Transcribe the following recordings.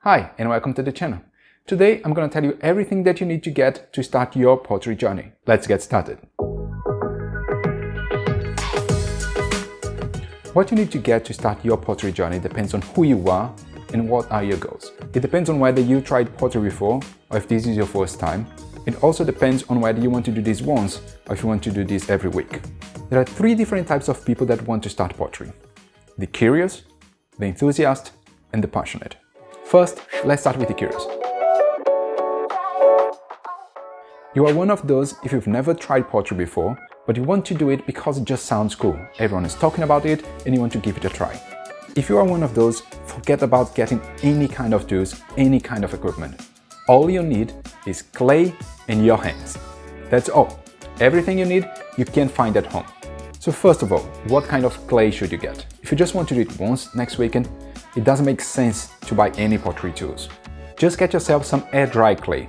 Hi and welcome to the channel. Today I'm going to tell you everything that you need to get to start your pottery journey. Let's get started. What you need to get to start your pottery journey depends on who you are and what are your goals. It depends on whether you tried pottery before or if this is your first time. It also depends on whether you want to do this once or if you want to do this every week. There are three different types of people that want to start pottery: the curious, the enthusiast, and the passionate. First, let's start with the curious. You are one of those if you've never tried pottery before, but you want to do it because it just sounds cool. Everyone is talking about it and you want to give it a try. If you are one of those, forget about getting any kind of tools, any kind of equipment. All you need is clay and your hands. That's all. Everything you need, you can find at home. So first of all, what kind of clay should you get? If you just want to do it once next weekend, it doesn't make sense to buy any pottery tools. Just get yourself some air-dry clay.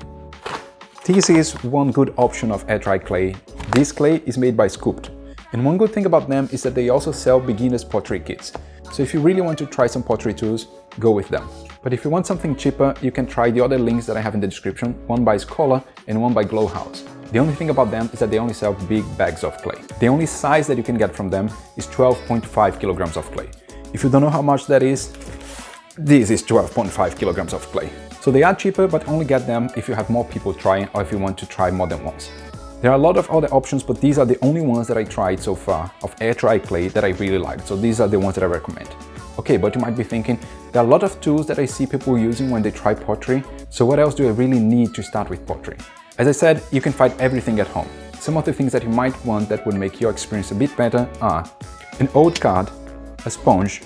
This is one good option of air-dry clay. This clay is made by Scooped. And one good thing about them is that they also sell beginners pottery kits. So if you really want to try some pottery tools, go with them. But if you want something cheaper, you can try the other links that I have in the description, one by Scholar and one by Glowhouse. The only thing about them is that they only sell big bags of clay. The only size that you can get from them is 12.5 kilograms of clay. If you don't know how much that is, this is 12.5 kilograms of clay. So they are cheaper, but only get them if you have more people trying or if you want to try more than once. There are a lot of other options, but these are the only ones that I tried so far of air-dry clay that I really liked. So these are the ones that I recommend. Okay, but you might be thinking, there are a lot of tools that I see people using when they try pottery. So what else do I really need to start with pottery? As I said, you can find everything at home. Some of the things that you might want that would make your experience a bit better are an old card, a sponge,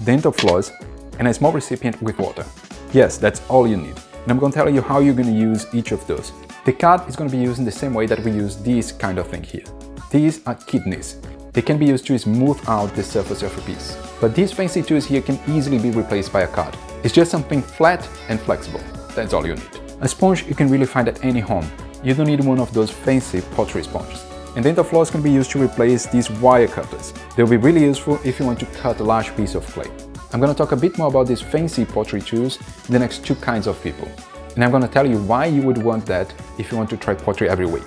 dental floss, and a small recipient with water. Yes, that's all you need. And I'm going to tell you how you're going to use each of those. The card is going to be used in the same way that we use this kind of thing here. These are kidneys. They can be used to smooth out the surface of a piece. But these fancy tools here can easily be replaced by a card. It's just something flat and flexible. That's all you need. A sponge you can really find at any home. You don't need one of those fancy pottery sponges. And dental floss can be used to replace these wire cutters. They'll be really useful if you want to cut a large piece of clay. I'm going to talk a bit more about these fancy pottery tools in the next two kinds of people. And I'm going to tell you why you would want that if you want to try pottery every week.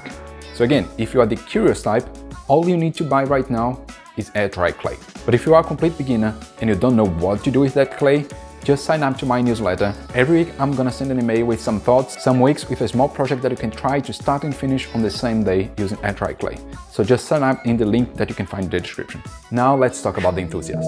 So again, if you are the curious type, all you need to buy right now is air-dry clay. But if you are a complete beginner and you don't know what to do with that clay, just sign up to my newsletter. Every week I'm gonna send an email with some thoughts, some weeks with a small project that you can try to start and finish on the same day using air-dry clay. So just sign up in the link that you can find in the description. Now let's talk about the enthusiast.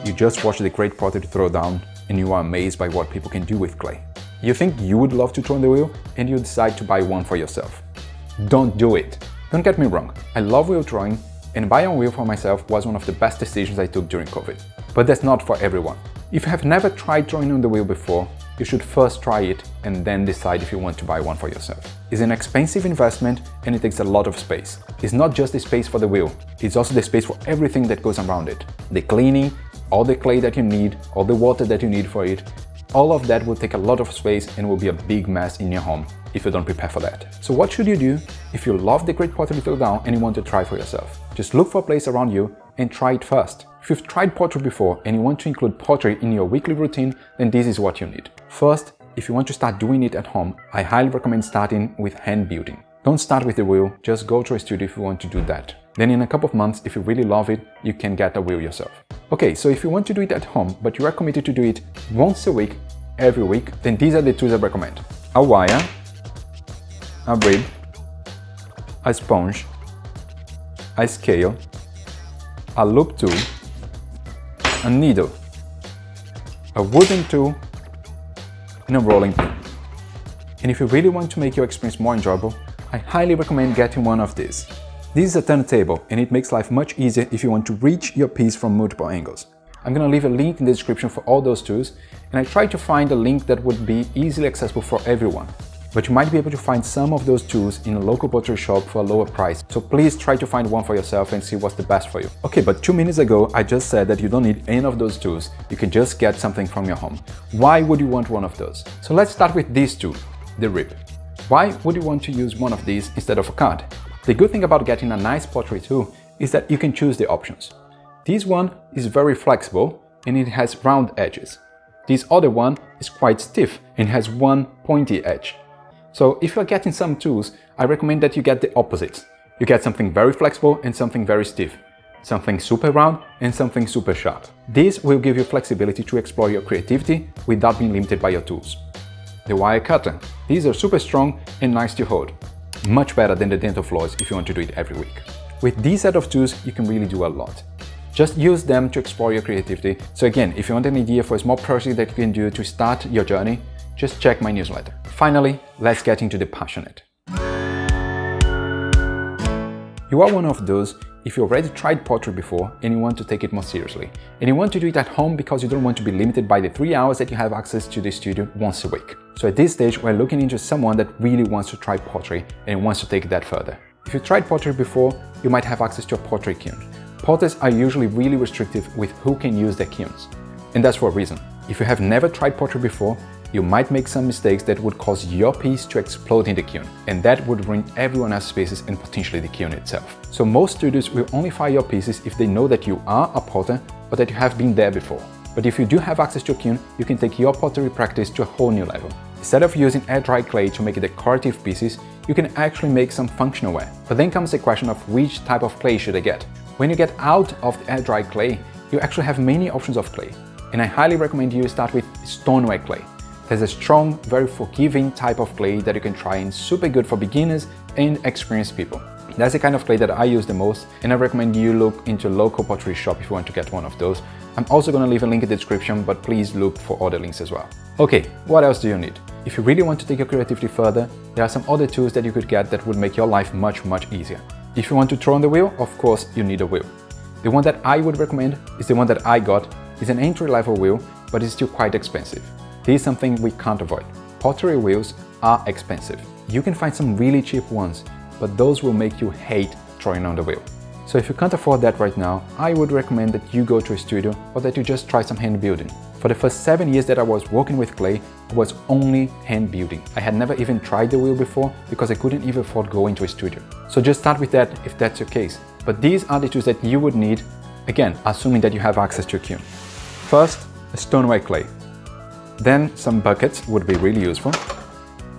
You just watched the Great Pottery Throwdown and you are amazed by what people can do with clay. You think you would love to turn the wheel and you decide to buy one for yourself. Don't do it. Don't get me wrong, I love wheel drawing and buying a wheel for myself was one of the best decisions I took during COVID. But that's not for everyone. If you have never tried drawing on the wheel before, you should first try it and then decide if you want to buy one for yourself. It's an expensive investment and it takes a lot of space. It's not just the space for the wheel, it's also the space for everything that goes around it. The cleaning, all the clay that you need, all the water that you need for it, all of that will take a lot of space and will be a big mess in your home if you don't prepare for that. So what should you do if you love the Great Pottery Throwdown and you want to try for yourself? Just look for a place around you and try it first. If you've tried pottery before and you want to include pottery in your weekly routine, then this is what you need. First, if you want to start doing it at home, I highly recommend starting with hand building. Don't start with the wheel, just go to a studio if you want to do that. Then in a couple of months, if you really love it, you can get a wheel yourself. Okay, so if you want to do it at home, but you are committed to do it once a week, every week, then these are the tools I recommend. A wire, a rib, a sponge, a scale, a loop tool, a needle, a wooden tool, and a rolling pin. And if you really want to make your experience more enjoyable, I highly recommend getting one of these. This is a turntable and it makes life much easier if you want to reach your piece from multiple angles. I'm going to leave a link in the description for all those tools, and I tried to find a link that would be easily accessible for everyone. But you might be able to find some of those tools in a local pottery shop for a lower price, so please try to find one for yourself and see what's the best for you. Okay, but 2 minutes ago I just said that you don't need any of those tools, you can just get something from your home. Why would you want one of those? So let's start with these two, the rib. Why would you want to use one of these instead of a card? The good thing about getting a nice pottery tool is that you can choose the options. This one is very flexible and it has round edges. This other one is quite stiff and has one pointy edge. So if you're getting some tools, I recommend that you get the opposites. You get something very flexible and something very stiff. Something super round and something super sharp. This will give you flexibility to explore your creativity without being limited by your tools. The wire cutter. These are super strong and nice to hold. Much better than the dental floors if you want to do it every week. With this set of tools, you can really do a lot. Just use them to explore your creativity. So again, if you want an idea for a small project that you can do to start your journey, just check my newsletter. Finally, let's get into the passionate. You are one of those if you already tried pottery before and you want to take it more seriously, and you want to do it at home because you don't want to be limited by the 3 hours that you have access to the studio once a week. So at this stage, we're looking into someone that really wants to try pottery and wants to take that further. If you tried pottery before, you might have access to a pottery kiln. Potters are usually really restrictive with who can use their kilns, and that's for a reason. If you have never tried pottery before, you might make some mistakes that would cause your piece to explode in the kiln, and that would ruin everyone else's pieces and potentially the kiln itself. So most studios will only fire your pieces if they know that you are a potter or that you have been there before. But if you do have access to a kiln, you can take your pottery practice to a whole new level. Instead of using air-dry clay to make decorative pieces, you can actually make some functional ware. But then comes the question of which type of clay should I get? When you get out of the air-dry clay, you actually have many options of clay, and I highly recommend you start with stoneware clay. There's a strong, very forgiving type of clay that you can try and super good for beginners and experienced people. That's the kind of clay that I use the most, and I recommend you look into a local pottery shop if you want to get one of those. I'm also going to leave a link in the description, but please look for other links as well. Okay, what else do you need? If you really want to take your creativity further, there are some other tools that you could get that would make your life much easier. If you want to throw on the wheel, of course you need a wheel. The one that I would recommend is the one that I got. It's an entry-level wheel, but it's still quite expensive. This is something we can't avoid. Pottery wheels are expensive. You can find some really cheap ones, but those will make you hate throwing on the wheel. So if you can't afford that right now, I would recommend that you go to a studio or that you just try some hand building. For the first 7 years that I was working with clay, it was only hand building. I had never even tried the wheel before because I couldn't even afford going to a studio. So just start with that if that's your case. But these are the tools that you would need, again, assuming that you have access to a kiln. First, a stoneware clay. Then some buckets would be really useful.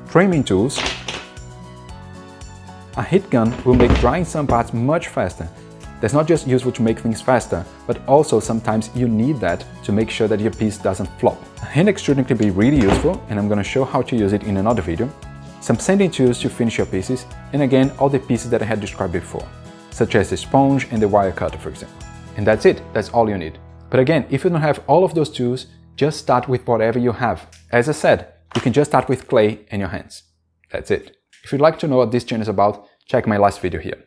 Trimming tools. A heat gun will make drying some parts much faster. That's not just useful to make things faster, but also sometimes you need that to make sure that your piece doesn't flop. A hand extruding can be really useful, and I'm going to show how to use it in another video. Some sanding tools to finish your pieces, and again all the pieces that I had described before, such as the sponge and the wire cutter, for example. And that's it, that's all you need. But again, if you don't have all of those tools, just start with whatever you have. As I said, you can just start with clay and your hands. That's it. If you'd like to know what this channel is about, check my last video here.